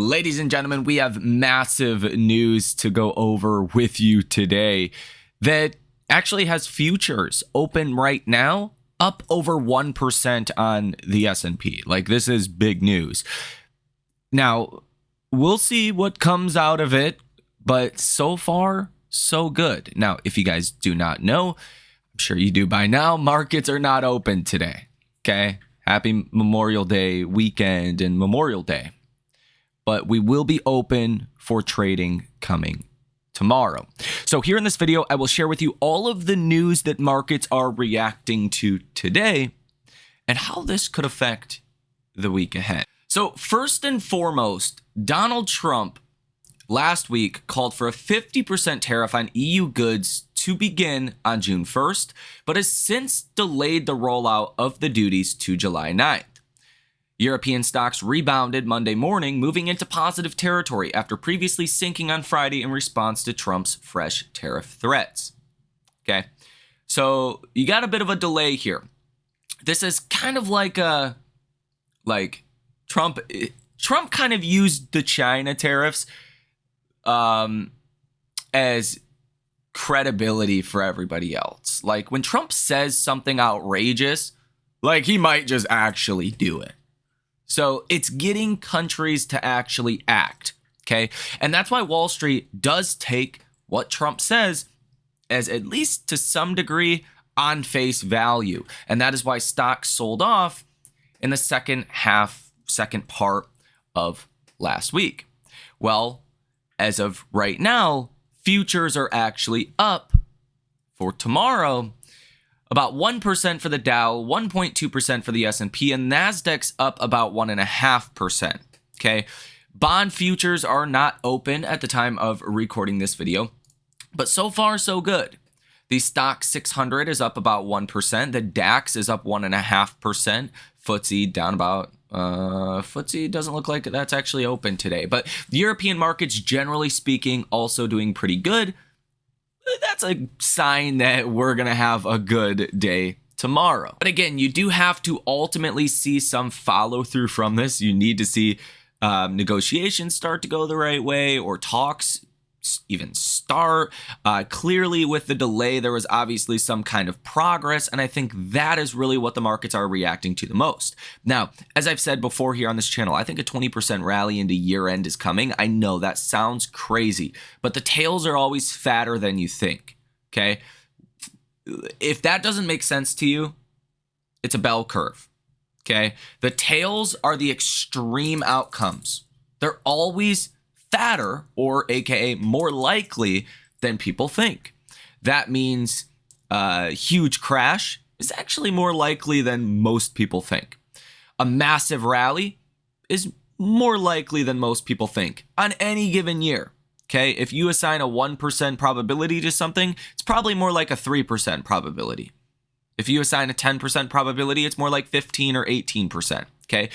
Ladies and gentlemen, we have massive news to go over with you today that actually has futures open right now up over 1% on the S&P. Like, this is big news. Now, we'll see what comes out of it, but so far, so good. Now, if you guys do not know, I'm sure you do by now, markets are not open today. Okay? Happy Memorial Day weekend and Memorial Day. But we will be open for trading coming tomorrow. So here in this video, I will share with you all of the news that markets are reacting to today and how this could affect the week ahead. So first and foremost, Donald Trump last week called for a 50% tariff on EU goods to begin on June 1st, but has since delayed the rollout of the duties to July 9th. European stocks rebounded Monday morning, moving into positive territory after previously sinking on Friday in response to Trump's fresh tariff threats. Okay, so you got a bit of a delay here. This is kind of like Trump kind of used the China tariffs as credibility for everybody else. Like, when Trump says something outrageous, like, he might just actually do it. So it's getting countries to actually act, okay? And that's why Wall Street does take what Trump says as, at least to some degree, on face value. And that is why stocks sold off in the second part of last week. Well, as of right now, futures are actually up for tomorrow. About 1% for the Dow, 1.2% for the S&P, and Nasdaq's up about 1.5%. Okay, bond futures are not open at the time of recording this video, but so far so good. The stock 600 is up about 1%. The DAX is up 1.5%. FTSE down about. FTSE doesn't look like that's actually open today, but the European markets, generally speaking, also doing pretty good. That's a sign that we're going to have a good day tomorrow. But again, you do have to ultimately see some follow through from this. You need to see negotiations start to go the right way, or talks even start. Clearly, with the delay, there was obviously some kind of progress, and I think that is really what the markets are reacting to the most. Now, as I've said before here on this channel, I think a 20% rally into year end is coming. I know that sounds crazy, but the tails are always fatter than you think, okay? If that doesn't make sense to you, it's a bell curve, okay? The tails are the extreme outcomes. They're always fatter, or aka more likely than people think. That means a huge crash is actually more likely than most people think. A massive rally is more likely than most people think on any given year. Okay, if you assign a 1% probability to something, it's probably more like a 3% probability. If you assign a 10% probability, it's more like 15 or 18%. Okay.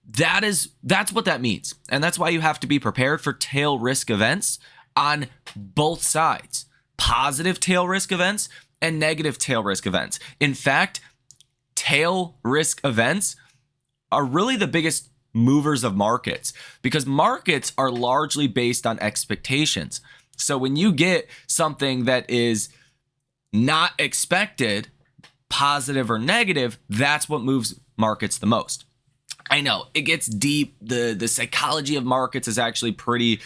That's what that means. And that's why you have to be prepared for tail risk events on both sides. Positive tail risk events and negative tail risk events. In fact, tail risk events are really the biggest movers of markets, because markets are largely based on expectations. So when you get something that is not expected, positive or negative, that's what moves markets the most. I know it gets deep. The psychology of markets is actually pretty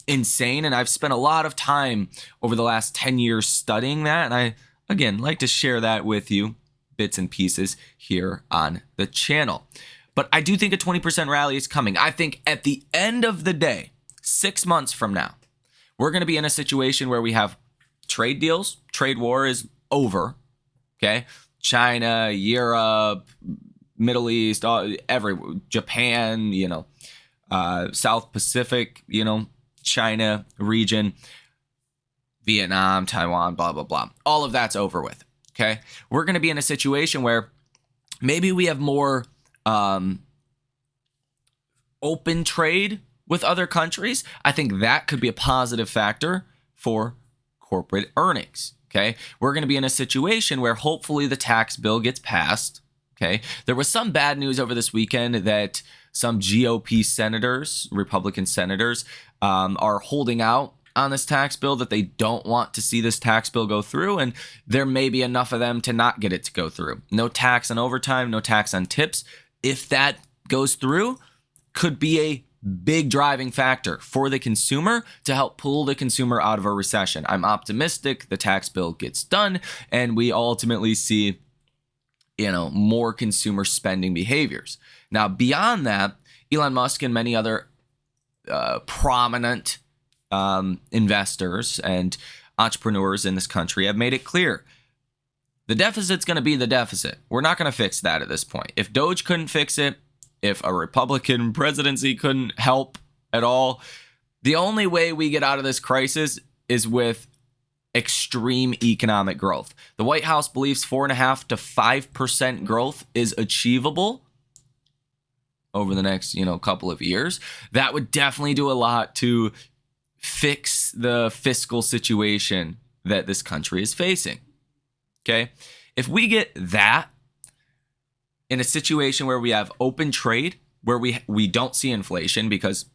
insane. And I've spent a lot of time over the last 10 years studying that. And I, again, like to share that with you, bits and pieces here on the channel. But I do think a 20% rally is coming. I think at the end of the day, 6 months from now, we're going to be in a situation where we have trade deals. Trade war is over. Okay. China, Europe, Middle East, Japan, South Pacific, China region, Vietnam, Taiwan, blah, blah, blah. All of that's over with, okay? We're going to be in a situation where maybe we have more open trade with other countries. I think that could be a positive factor for corporate earnings, okay? We're going to be in a situation where hopefully the tax bill gets passed. Okay, there was some bad news over this weekend that Some GOP senators, Republican senators, are holding out on this tax bill, that they don't want to see this tax bill go through, and there may be enough of them to not get it to go through. No tax on overtime, no tax on tips. If that goes through, could be a big driving factor for the consumer to help pull the consumer out of a recession. I'm optimistic the tax bill gets done and we ultimately see, more consumer spending behaviors. Now, beyond that, Elon Musk and many other prominent investors and entrepreneurs in this country have made it clear the deficit's going to be the deficit. We're not going to fix that at this point. If Doge couldn't fix it, if a Republican presidency couldn't help at all, the only way we get out of this crisis is with extreme economic growth. The White House believes 4.5% to 5% growth is achievable over the next, couple of years. That would definitely do a lot to fix the fiscal situation that this country is facing. Okay? If we get that in a situation where we have open trade, where we don't see inflation, because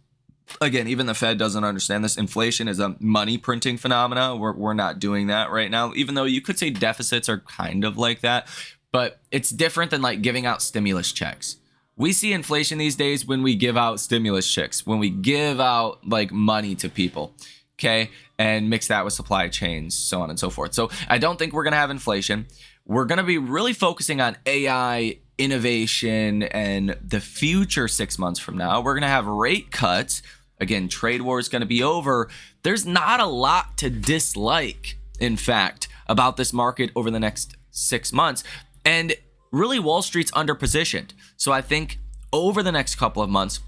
again, even the Fed doesn't understand this. Inflation is a money printing phenomena. We're not doing that right now, even though you could say deficits are kind of like that, but it's different than like giving out stimulus checks. We see inflation these days when we give out stimulus checks, when we give out like money to people, okay, and mix that with supply chains, so on and so forth. So I don't think we're going to have inflation. We're going to be really focusing on AI innovation and the future 6 months from now. We're going to have rate cuts. Again, trade war is going to be over. There's not a lot to dislike, in fact, about this market over the next 6 months. And really, Wall Street's underpositioned. So I think over the next couple of months,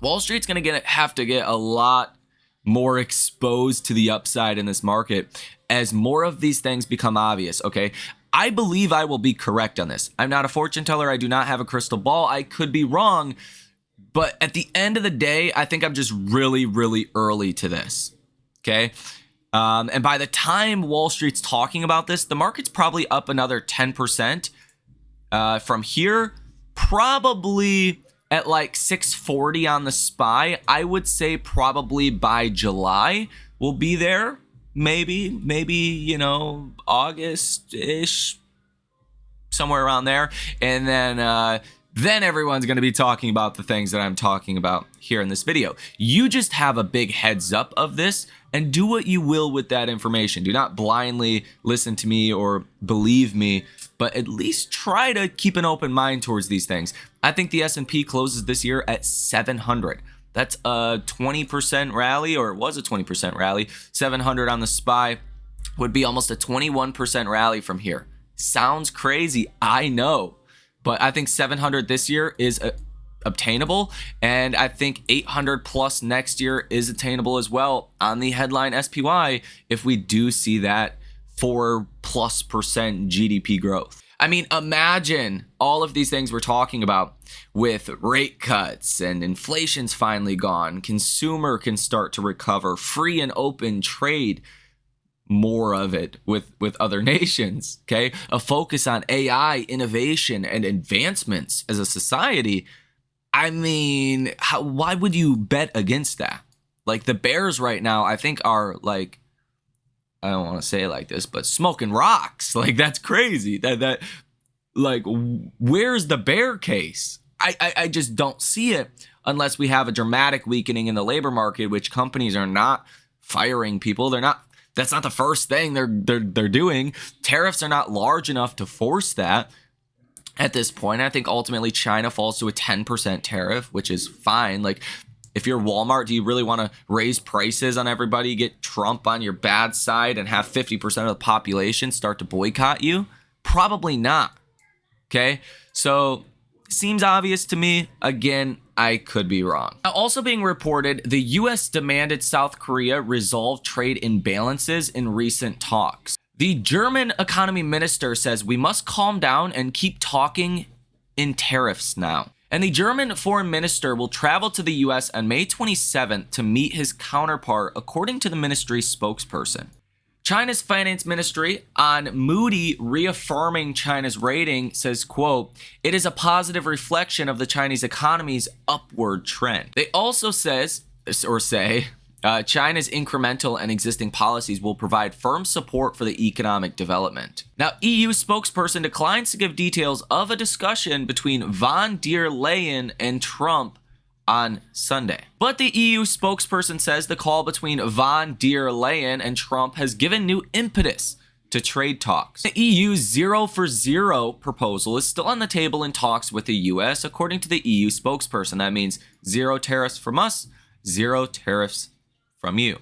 Wall Street's going to have to get a lot more exposed to the upside in this market as more of these things become obvious, okay? I believe I will be correct on this. I'm not a fortune teller. I do not have a crystal ball. I could be wrong. But at the end of the day, I think I'm just really, really early to this, okay? And by the time Wall Street's talking about this, the market's probably up another 10%. From here, probably at like 640 on the SPY. I would say probably by July we'll be there. Maybe, August-ish, somewhere around there. And then everyone's going to be talking about the things that I'm talking about here in this video. You just have a big heads up of this and do what you will with that information. Do not blindly listen to me or believe me, but at least try to keep an open mind towards these things. I think the S&P closes this year at 700. That's a 20% rally, or it was a 20% rally. 700 on the SPY would be almost a 21% rally from here. Sounds crazy, I know, but I think 700 this year is obtainable, and I think 800 plus next year is attainable as well on the headline SPY if we do see that 4+% GDP growth. I mean, imagine all of these things we're talking about with rate cuts and inflation's finally gone. Consumer can start to recover, free and open trade, more of it with other nations, okay? A focus on AI, innovation, and advancements as a society. I mean, why would you bet against that? Like the bears right now, I think are like, I don't want to say it like this, but smoking rocks. Like that's crazy. That like, where's the bear case? I just don't see it unless we have a dramatic weakening in the labor market, which companies are not firing people. They're not. That's not the first thing they're doing. Tariffs are not large enough to force that at this point. I think ultimately China falls to a 10% tariff, which is fine. Like, if you're Walmart, do you really want to raise prices on everybody, get Trump on your bad side, and have 50% of the population start to boycott you? Probably not. Okay? So, seems obvious to me. Again, I could be wrong. Now, also being reported, the U.S. demanded South Korea resolve trade imbalances in recent talks. The German economy minister says we must calm down and keep talking in tariffs now. And the German foreign minister will travel to the U.S. on May 27th to meet his counterpart, according to the ministry's spokesperson. China's finance ministry on Moody reaffirming China's rating says, quote, it is a positive reflection of the Chinese economy's upward trend. They also say China's incremental and existing policies will provide firm support for the economic development. Now, EU spokesperson declines to give details of a discussion between von der Leyen and Trump on Sunday. But the EU spokesperson says the call between von der Leyen and Trump has given new impetus to trade talks. The EU's 0 for 0 proposal is still on the table in talks with the US, according to the EU spokesperson. That means 0 tariffs from us, 0 tariffs from you.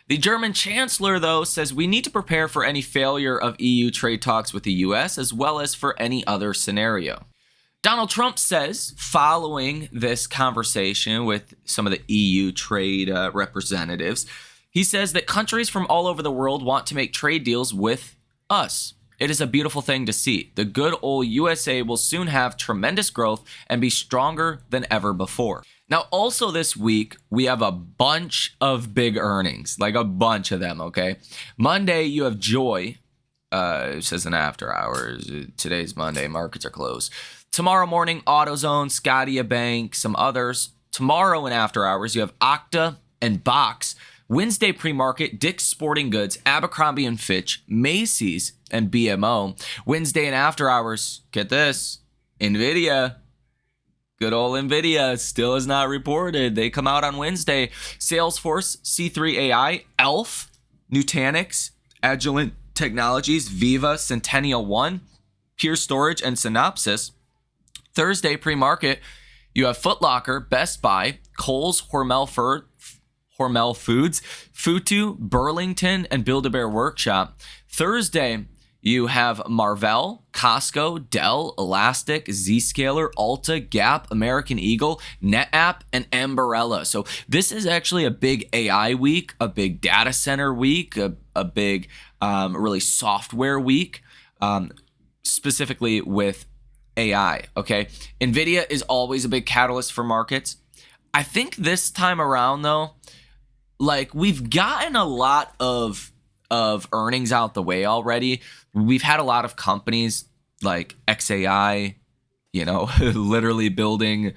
The German chancellor, though, says we need to prepare for any failure of EU trade talks with the US, as well as for any other scenario. Donald Trump says, following this conversation with some of the EU trade representatives, he says that countries from all over the world want to make trade deals with us. It is a beautiful thing to see. The good old USA will soon have tremendous growth and be stronger than ever before. Now, also this week, we have a bunch of big earnings, like a bunch of them, okay? Monday, you have Joy. It says in after hours. Today's Monday. Markets are closed. Tomorrow morning, AutoZone, Scotiabank, some others. Tomorrow in after hours, you have Okta and Box. Wednesday pre-market, Dick's Sporting Goods, Abercrombie & Fitch, Macy's, and BMO. Wednesday in after hours, get this, NVIDIA. Good old NVIDIA still is not reported. They come out on Wednesday. Salesforce, C3 AI, ELF, Nutanix, Agilent Technologies, Viva, Centennial One, Pure Storage, and Synopsys. Thursday pre-market, you have Foot Locker, Best Buy, Kohl's, Hormel Foods, Futu, Burlington, and Build-A-Bear Workshop. Thursday, you have Marvell, Costco, Dell, Elastic, Zscaler, Ulta, Gap, American Eagle, NetApp, and Ambarella. So this is actually a big AI week, a big data center week, a big really software week, specifically with AI, okay? NVIDIA is always a big catalyst for markets. I think this time around, though, like we've gotten a lot of earnings out the way already. We've had a lot of companies like XAI, literally building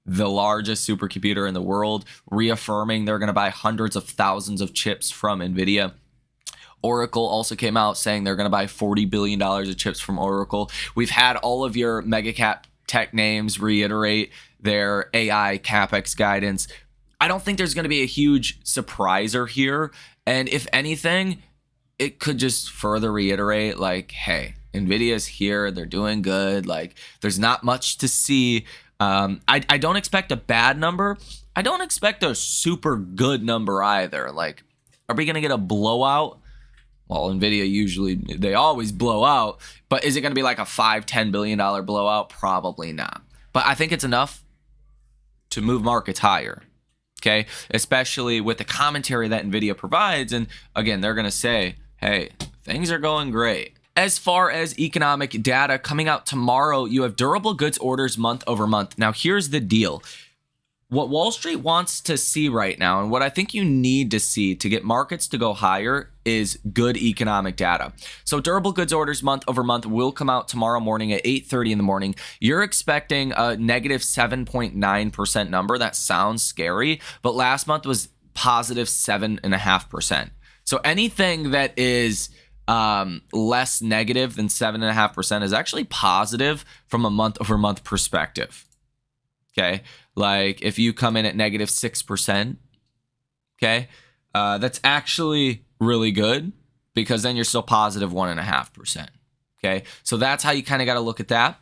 the largest supercomputer in the world, reaffirming they're going to buy hundreds of thousands of chips from NVIDIA. Oracle also came out saying they're going to buy $40 billion of chips from Oracle. We've had all of your mega cap tech names reiterate their AI CapEx guidance. I don't think there's going to be a huge surpriser here. And if anything, it could just further reiterate like, hey, NVIDIA's here. They're doing good. Like there's not much to see. I don't expect a bad number. I don't expect a super good number either. Like, are we going to get a blowout? Well, NVIDIA they always blow out, but is it going to be like a $5-10 billion blowout? Probably not. But I think it's enough to move markets higher, okay? Especially with the commentary that NVIDIA provides. And again, they're going to say, hey, things are going great. As far as economic data coming out tomorrow, you have durable goods orders month over month. Now, here's the deal. What Wall Street wants to see right now, and what I think you need to see to get markets to go higher, is good economic data. So durable goods orders month over month will come out tomorrow morning at 8:30 in the morning. You're expecting a negative 7.9% number. That sounds scary, but last month was positive 7.5%. So anything that is less negative than 7.5% is actually positive from a month over month perspective. Okay, like if you come in at negative 6%, okay, that's actually really good because then you're still positive 1.5%. Okay, so that's how you kind of got to look at that,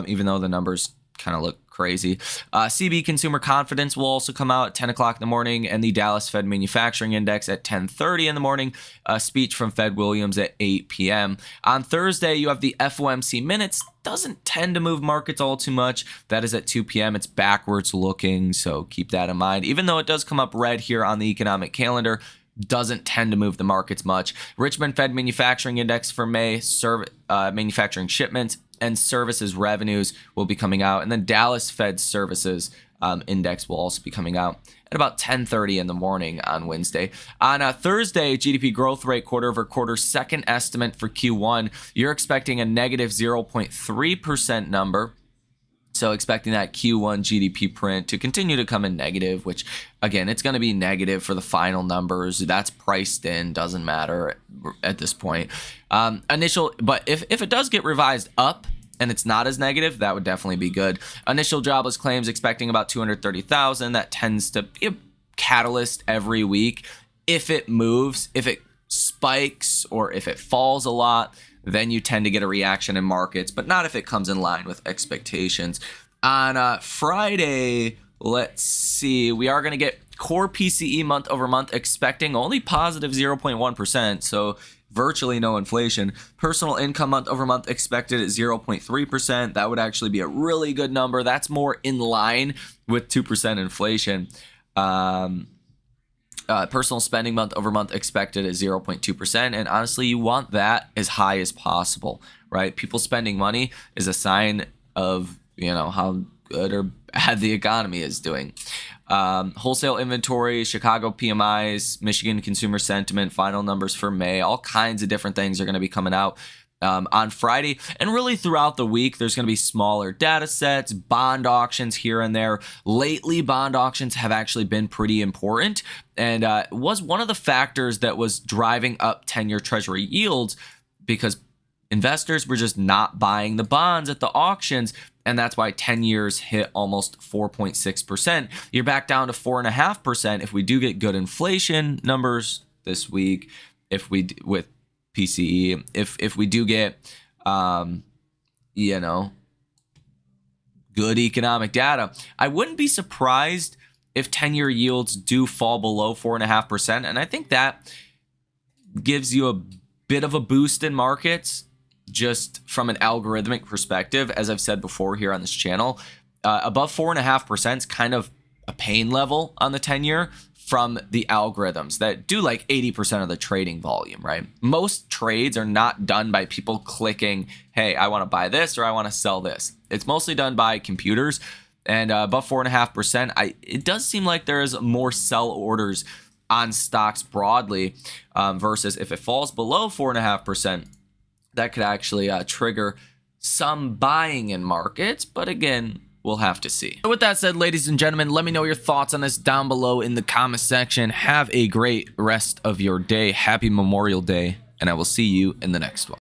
even though the numbers kind of look crazy. CB consumer confidence will also come out at 10 o'clock in the morning, and the Dallas Fed Manufacturing Index at 10:30 in the morning. A speech from Fed Williams at 8 p.m. On Thursday, you have the FOMC minutes. Doesn't tend to move markets all too much. That is at 2 p.m. It's backwards looking, so keep that in mind. Even though it does come up red here on the economic calendar, doesn't tend to move the markets much. Richmond Fed Manufacturing Index for May, manufacturing shipments and services revenues will be coming out. And then Dallas Fed Services index will also be coming out at about 10:30 in the morning on Wednesday. On Thursday, GDP growth rate quarter over quarter, second estimate for Q1, you're expecting a negative 0.3% number. So expecting that Q1 GDP print to continue to come in negative, which again, it's going to be negative for the final numbers. That's priced in, doesn't matter at this point. But if it does get revised up, and it's not as negative, that would definitely be good. Initial jobless claims expecting about 230,000. That tends to be a catalyst every week. If it moves, if it spikes, or if it falls a lot, then you tend to get a reaction in markets, but not if it comes in line with expectations. On Friday, let's see, we are going to get core PCE month over month expecting only positive 0.1%. So virtually no inflation. Personal income month over month expected at 0.3%. That would actually be a really good number. That's more in line with 2% inflation. Personal spending month over month expected at 0.2%. And honestly, you want that as high as possible, right? People spending money is a sign of, how good or bad the economy is doing. Wholesale inventory, Chicago PMIs, Michigan consumer sentiment, final numbers for May, all kinds of different things are going to be coming out on Friday. And really throughout the week, there's going to be smaller data sets, bond auctions here and there. Lately, bond auctions have actually been pretty important and was one of the factors that was driving up 10-year Treasury yields because investors were just not buying the bonds at the auctions. And that's why 10 years hit almost 4.6%. You're back down to 4.5% if we do get good inflation numbers this week. With PCE, if we do get, good economic data, I wouldn't be surprised if 10-year yields do fall below 4.5%. And I think that gives you a bit of a boost in markets. Just from an algorithmic perspective, as I've said before here on this channel, above 4.5% is kind of a pain level on the 10-year from the algorithms that do like 80% of the trading volume, right? Most trades are not done by people clicking, hey, I want to buy this or I want to sell this. It's mostly done by computers. And above 4.5%, it does seem like there is more sell orders on stocks broadly versus if it falls below 4.5%. That could actually trigger some buying in markets, but again, we'll have to see. So with that said, ladies and gentlemen, let me know your thoughts on this down below in the comment section. Have a great rest of your day. Happy Memorial Day, and I will see you in the next one.